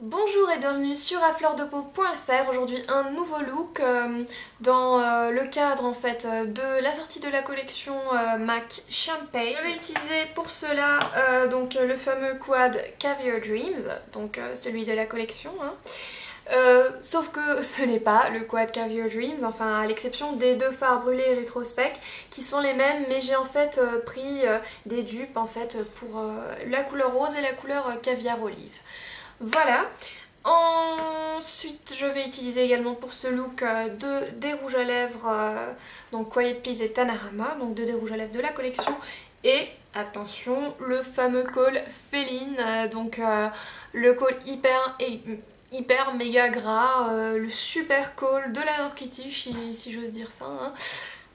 Bonjour et bienvenue sur afleurdepeau.fr. Aujourd'hui un nouveau look dans le cadre en fait de la sortie de la collection MAC Champagne. Je vais utiliser pour cela donc le fameux quad Caviar Dreams, donc celui de la collection. Sauf que ce n'est pas le quad Caviar Dreams, enfin à l'exception des deux fards brûlés rétrospect qui sont les mêmes, mais j'ai en fait pris des dupes en fait pour la couleur rose et la couleur caviar olive. Voilà. Ensuite je vais utiliser également pour ce look des rouges à lèvres donc Quiet Please et Tanarama, donc deux des rouges à lèvres de la collection, et attention le fameux col féline, donc le col hyper méga gras, le super col de la Hello Kitty si j'ose dire ça hein.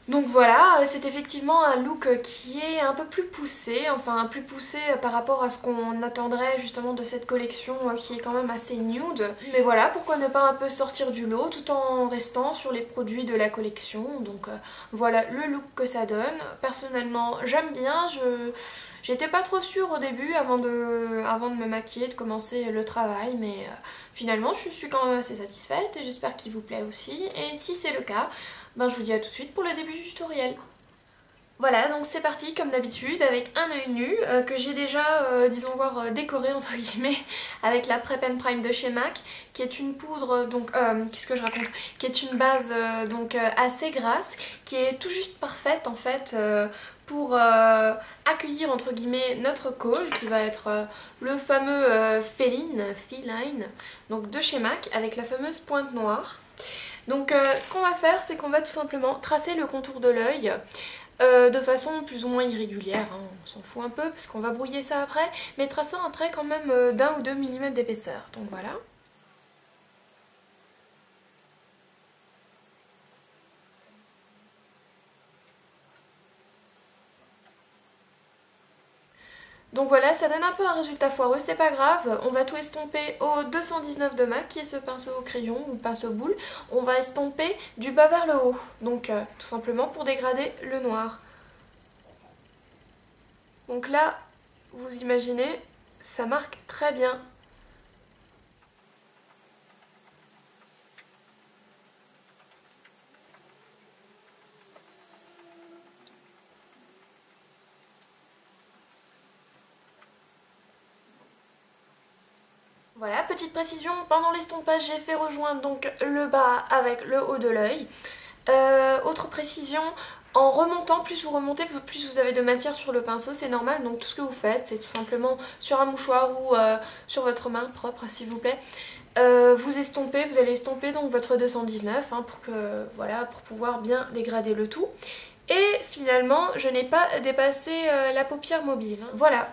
Donc voilà, c'est effectivement un look qui est un peu plus poussé, enfin plus poussé par rapport à ce qu'on attendrait justement de cette collection qui est quand même assez nude. Mais voilà, pourquoi ne pas un peu sortir du lot tout en restant sur les produits de la collection. Donc voilà le look que ça donne. Personnellement j'aime bien, j'étais pas trop sûre au début avant de me maquiller, de commencer le travail, mais finalement je suis quand même assez satisfaite et j'espère qu'il vous plaît aussi. Et si c'est le cas, ben je vous dis à tout de suite pour le début du tutoriel. Voilà, donc c'est parti comme d'habitude avec un œil nu que j'ai déjà, disons voir, décoré entre guillemets avec la Prep and Prime de chez MAC, qui est une poudre, donc, qu'est-ce que je raconte, qui est une base donc assez grasse, qui est tout juste parfaite en fait pour accueillir entre guillemets notre col, qui va être le fameux Feline, donc de chez MAC, avec la fameuse pointe noire. Donc ce qu'on va faire, c'est qu'on va tout simplement tracer le contour de l'œil de façon plus ou moins irrégulière, hein, on s'en fout un peu parce qu'on va brouiller ça après, mais traçant un trait quand même d'1 ou 2 mm d'épaisseur, donc voilà. Donc voilà, ça donne un peu un résultat foireux, c'est pas grave, on va tout estomper au 219 de MAC, qui est ce pinceau au crayon ou pinceau boule. On va estomper du bas vers le haut, donc tout simplement pour dégrader le noir. Donc là, vous imaginez, ça marque très bien. Voilà, petite précision, pendant l'estompage j'ai fait rejoindre donc le bas avec le haut de l'œil. Autre précision, en remontant, plus vous remontez, plus vous avez de matière sur le pinceau, c'est normal, donc tout ce que vous faites, c'est tout simplement sur un mouchoir ou sur votre main propre s'il vous plaît. Vous estompez, vous allez estomper donc votre 219 hein, pour pouvoir bien dégrader le tout. Et finalement, je n'ai pas dépassé la paupière mobile, hein. Voilà.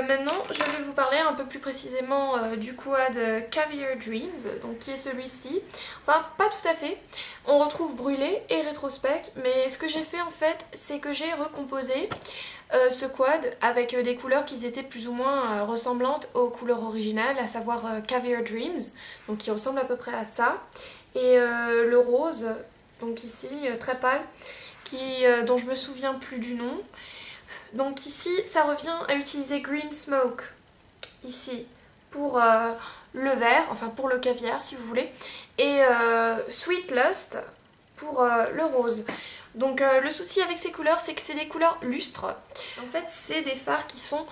Maintenant, je vais vous parler un peu plus précisément du quad Caviar Dreams, donc qui est celui-ci. Enfin, pas tout à fait. On retrouve brûlé et rétrospect, mais ce que j'ai fait en fait, c'est que j'ai recomposé ce quad avec des couleurs qui étaient plus ou moins ressemblantes aux couleurs originales, à savoir Caviar Dreams, donc qui ressemble à peu près à ça. Et le rose, donc ici, très pâle, dont je me souviens plus du nom. Donc ici, ça revient à utiliser Green Smoke, ici, pour le vert, enfin pour le caviar si vous voulez, et Sweet Lust pour le rose. Donc le souci avec ces couleurs, c'est que c'est des couleurs lustres. En fait, c'est des fards qui sont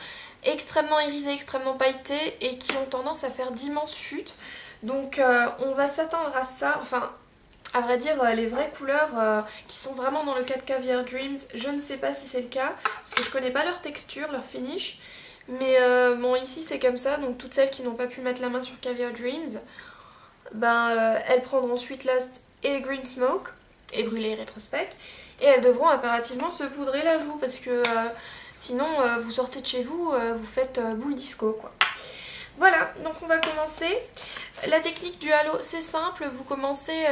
extrêmement irisés, extrêmement pailletés et qui ont tendance à faire d'immenses chutes. Donc on va s'attendre à ça, enfin... À vrai dire, les vraies couleurs qui sont vraiment dans le cadre Caviar Dreams, je ne sais pas si c'est le cas, parce que je connais pas leur texture, leur finish. Mais bon, ici c'est comme ça, donc toutes celles qui n'ont pas pu mettre la main sur Caviar Dreams, ben elles prendront Sweet Lust et Green Smoke, et brûler rétrospect, et elles devront impérativement se poudrer la joue, parce que sinon vous sortez de chez vous, vous faites boule disco quoi. Voilà, donc on va commencer. La technique du halo, c'est simple, vous commencez...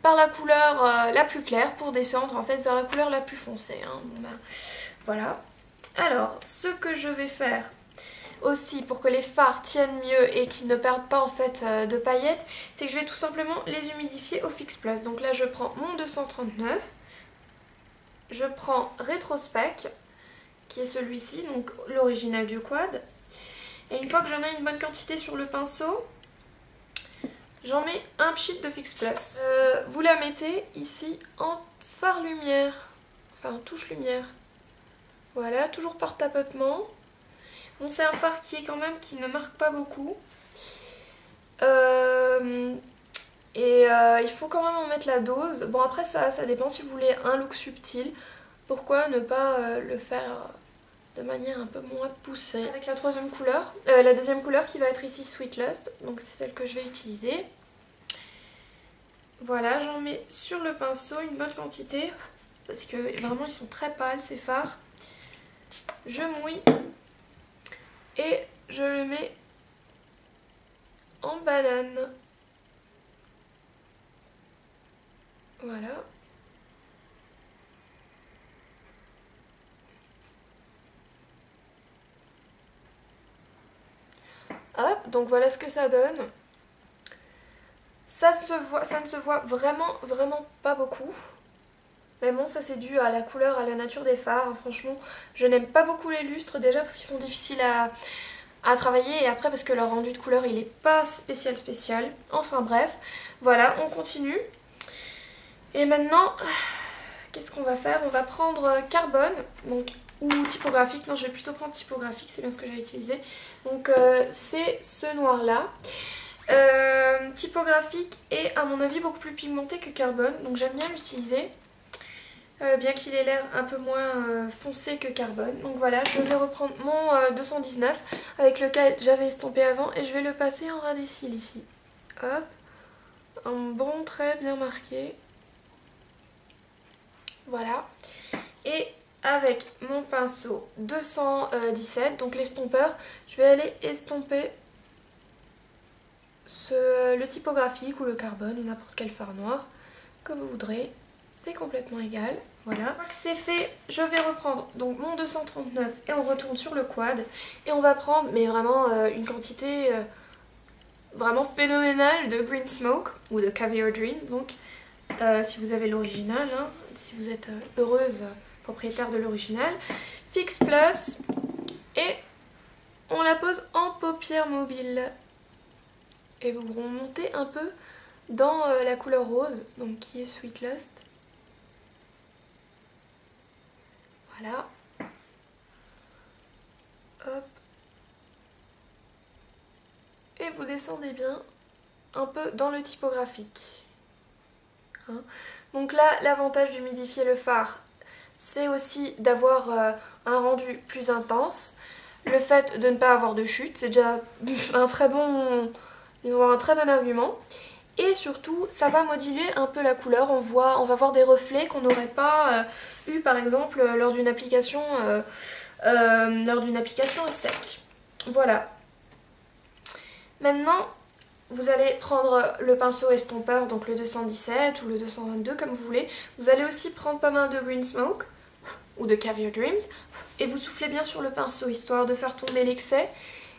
par la couleur la plus claire pour descendre en fait vers la couleur la plus foncée, hein. Bon, ben, voilà. Alors, ce que je vais faire aussi pour que les fards tiennent mieux et qu'ils ne perdent pas en fait de paillettes, c'est que je vais tout simplement les humidifier au Fix Plus. Donc là je prends mon 239, je prends Rétrospect, qui est celui-ci, donc l'original du quad, Et une fois que j'en ai une bonne quantité sur le pinceau, j'en mets un pchit de Fix Plus. Vous la mettez ici en fard lumière, enfin en touche lumière. Voilà, toujours par tapotement. Bon, c'est un fard qui est quand même, qui ne marque pas beaucoup. Il faut quand même en mettre la dose. Bon, après ça dépend si vous voulez un look subtil. Pourquoi ne pas le faire de manière un peu moins poussée. Avec la troisième couleur, la deuxième couleur qui va être ici Sweet Lust. Donc c'est celle que je vais utiliser. Voilà, j'en mets sur le pinceau une bonne quantité. Parce que vraiment ils sont très pâles ces fards. Je mouille. Et je le mets en banane. Voilà. Hop, donc voilà ce que ça donne. Ça ne se voit vraiment pas beaucoup. Mais bon, ça c'est dû à la couleur, à la nature des fards. Franchement, je n'aime pas beaucoup les lustres déjà parce qu'ils sont difficiles à travailler et après parce que leur rendu de couleur il est pas spécial. Enfin bref, voilà, on continue. Et maintenant, qu'est-ce qu'on va faire? On va prendre carbone, donc, ou typographique. Non, je vais plutôt prendre typographique, c'est bien ce que j'ai utilisé. Donc c'est ce noir là. Typographique est à mon avis beaucoup plus pigmenté que carbone, donc j'aime bien l'utiliser. Bien qu'il ait l'air un peu moins foncé que carbone. Donc voilà, je vais reprendre mon 219 avec lequel j'avais estampé avant et je vais le passer en ras des cils ici. Hop, un bon trait bien marqué. Voilà. Et avec mon pinceau 217, donc l'estompeur, je vais aller estomper le typographique ou le carbone ou n'importe quel fard noir que vous voudrez. C'est complètement égal. Voilà. Une fois que c'est fait, je vais reprendre donc mon 239 et on retourne sur le quad. Et on va prendre, mais vraiment une quantité vraiment phénoménale de Green Smoke ou de Caviar Dreams. Donc si vous avez l'original, hein, si vous êtes heureuse propriétaire de l'original. Fix Plus. Et on la pose en paupière mobile. Et vous remontez un peu dans la couleur rose, donc qui est Sweet Lust. Voilà. Hop. Et vous descendez bien un peu dans le typographique. Hein. Donc là, l'avantage d'humidifier le fard, c'est aussi d'avoir un rendu plus intense. Le fait de ne pas avoir de chute, c'est déjà un très bon, disons, un très bon argument. Et surtout, ça va moduler un peu la couleur. On va voir des reflets qu'on n'aurait pas eu par exemple lors d'une application à sec. Voilà. Maintenant, vous allez prendre le pinceau estompeur, donc le 217 ou le 222 comme vous voulez. Vous allez aussi prendre pas mal de Green Smoke ou de Caviar Dreams et vous soufflez bien sur le pinceau histoire de faire tomber l'excès.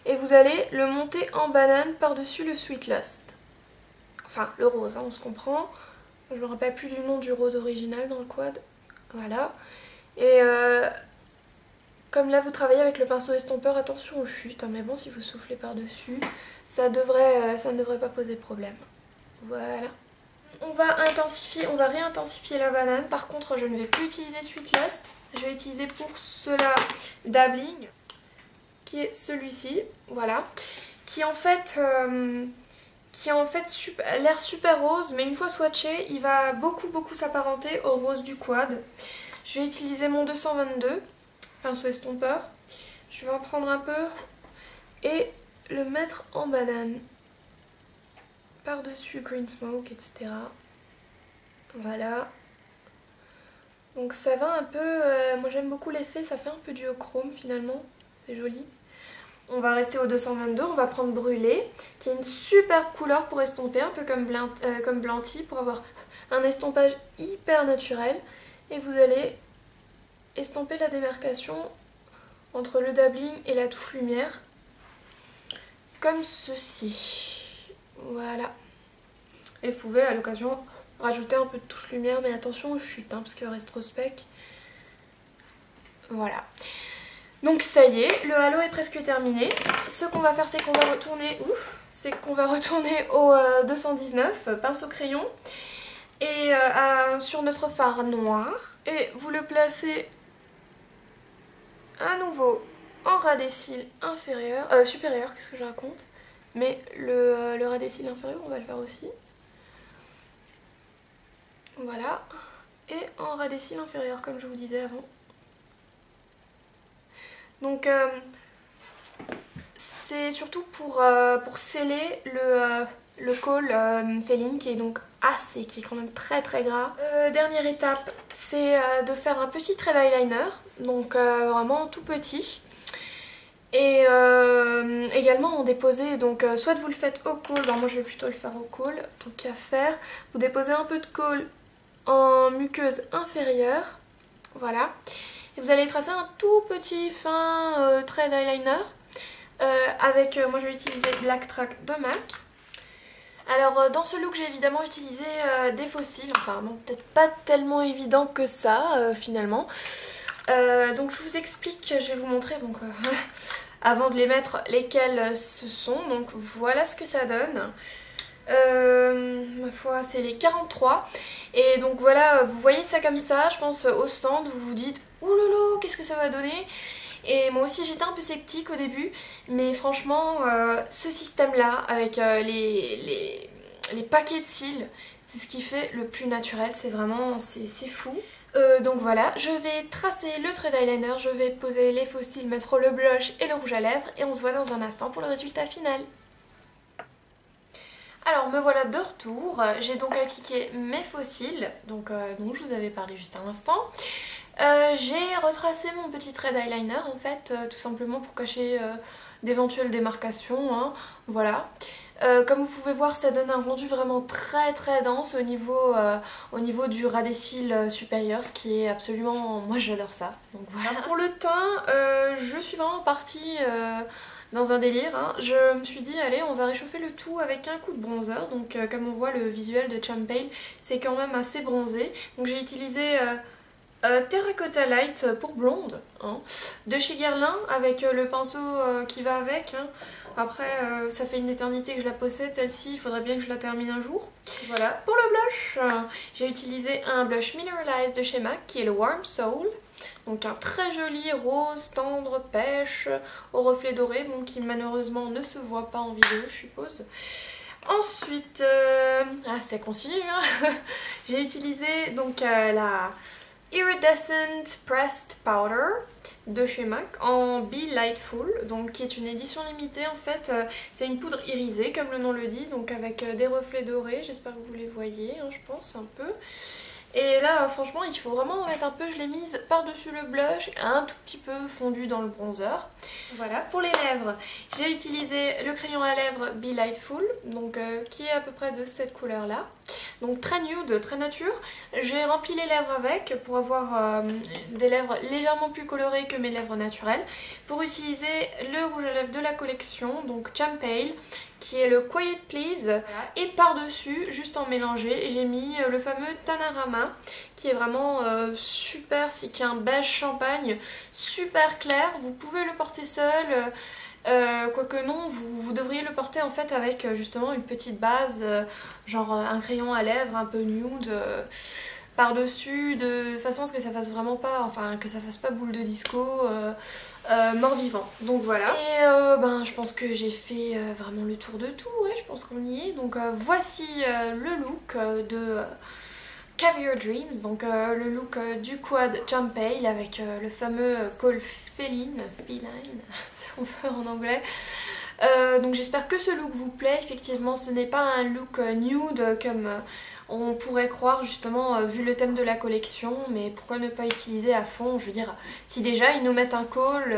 Et vous allez le monter en banane par-dessus le Sweet Lust. Enfin, le rose, hein, on se comprend. Je me rappelle plus du nom du rose original dans le quad. Voilà. Et comme là, vous travaillez avec le pinceau estompeur, attention aux chutes. Hein, mais bon, si vous soufflez par-dessus, ça ne devrait pas poser problème. Voilà. On va réintensifier la banane. Par contre, je ne vais plus utiliser Sweet Lust. Je vais utiliser pour cela Dabbling, qui est celui-ci. Voilà. Qui en fait... l'air super rose, mais une fois swatché, il va beaucoup s'apparenter au rose du quad. Je vais utiliser mon 222, pinceau estompeur. Je vais en prendre un peu et le mettre en banane. Par-dessus Green Smoke, etc. Voilà. Donc ça va un peu... moi j'aime beaucoup l'effet, ça fait un peu du chrome finalement. C'est joli. On va rester au 222, on va prendre Brûlé, qui est une superbe couleur pour estomper, un peu comme Blanti, pour avoir un estompage hyper naturel. Et vous allez estomper la démarcation entre le dabbling et la touche lumière, comme ceci. Voilà. Et vous pouvez à l'occasion rajouter un peu de touche lumière, mais attention aux chutes, hein, parce qu'il reste trop spec. Voilà. Donc ça y est, le halo est presque terminé. Ce qu'on va faire, c'est qu'on va retourner, au 219 pinceau crayon et sur notre fard noir. Et vous le placez à nouveau en ras des cils inférieur, supérieur, qu'est-ce que je raconte? Mais le ras des cils inférieur, on va le faire aussi. Voilà. Et en ras des cils inférieur, comme je vous disais avant. Donc c'est surtout pour sceller le col féline qui est donc qui est quand même très très gras. Dernière étape, c'est de faire un petit trait d'eyeliner, donc vraiment tout petit. Et également en déposer, donc soit vous le faites au col, moi je vais plutôt le faire au col, tant qu'à faire. Vous déposez un peu de col en muqueuse inférieure, voilà. Et vous allez tracer un tout petit fin trait d'eyeliner avec, moi je vais utiliser Black Track de MAC. Alors dans ce look j'ai évidemment utilisé des faux cils, enfin bon, peut-être pas tellement évident que ça finalement. Donc je vous explique, je vais vous montrer donc avant de les mettre lesquels ce sont, donc voilà ce que ça donne. Ma foi c'est les 43 et donc voilà, vous voyez ça comme ça, je pense au stand vous vous dites oulolo qu'est-ce que ça va donner. Et moi aussi j'étais un peu sceptique au début, mais franchement ce système là avec les paquets de cils, c'est ce qui fait le plus naturel, c'est vraiment, c'est fou. Donc voilà, je vais tracer le trait d'eyeliner, je vais poser les faux cils, mettre le blush et le rouge à lèvres et on se voit dans un instant pour le résultat final. Alors me voilà de retour, j'ai donc appliqué mes faux cils, donc dont je vous avais parlé juste à l'instant. J'ai retracé mon petit trait d'eyeliner en fait, tout simplement pour cacher d'éventuelles démarcations, hein, voilà. Comme vous pouvez voir, ça donne un rendu vraiment très très dense au niveau du ras des cils supérieur, ce qui est absolument... moi j'adore ça. Donc voilà. Alors pour le teint, je suis vraiment partie dans un délire, hein. Je me suis dit allez on va réchauffer le tout avec un coup de bronzer, donc comme on voit le visuel de Champagne c'est quand même assez bronzé, donc j'ai utilisé Terracotta Light pour blonde, hein, de chez Guerlain avec le pinceau qui va avec, hein. Après ça fait une éternité que je la possède celle-ci, il faudrait bien que je la termine un jour. Voilà, pour le blush, j'ai utilisé un blush Mineralized de chez MAC qui est le Warm Soul. Donc un très joli rose tendre pêche au reflet doré, bon, qui malheureusement ne se voit pas en vidéo je suppose. Ensuite, ça continue, hein. J'ai utilisé donc la Iridescent Pressed Powder de chez MAC en Be Lightful, donc qui est une édition limitée en fait. C'est une poudre irisée comme le nom le dit, donc avec des reflets dorés, j'espère que vous les voyez, hein, je pense un peu. Et là franchement il faut vraiment en mettre un peu, je l'ai mise par dessus le blush, un tout petit peu fondu dans le bronzer. Voilà, pour les lèvres j'ai utilisé le crayon à lèvres Be Lightful, donc qui est à peu près de cette couleur là. Donc très nude, très nature. J'ai rempli les lèvres avec pour avoir des lèvres légèrement plus colorées que mes lèvres naturelles. Pour utiliser le rouge à lèvres de la collection, donc Champagne, qui est le Quiet Please. Voilà. Et par-dessus, juste en mélanger, j'ai mis le fameux Tanarama, qui est vraiment super, qui est un beige champagne, super clair. Vous pouvez le porter seul. Quoique non, vous devriez le porter en fait avec justement une petite base, genre un crayon à lèvres un peu nude par-dessus, de façon à ce que ça fasse vraiment pas, enfin que ça fasse pas boule de disco mort-vivant. Donc voilà. Et je pense que j'ai fait vraiment le tour de tout, ouais, je pense qu'on y est. Donc voici le look de Caviar Dreams, donc le look du quad Champagne avec le fameux col féline, on veut en anglais. Donc j'espère que ce look vous plaît. Effectivement ce n'est pas un look nude comme on pourrait croire justement vu le thème de la collection, mais pourquoi ne pas utiliser à fond, je veux dire, si déjà ils nous mettent un col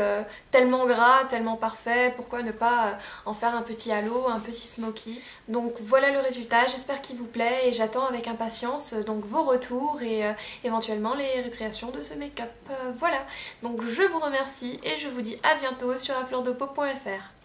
tellement gras, tellement parfait, pourquoi ne pas en faire un petit halo, un petit smoky. Donc voilà le résultat, j'espère qu'il vous plaît et j'attends avec impatience donc vos retours et éventuellement les récréations de ce make-up. Voilà, donc je vous remercie et je vous dis à bientôt sur afleurdepeau.fr.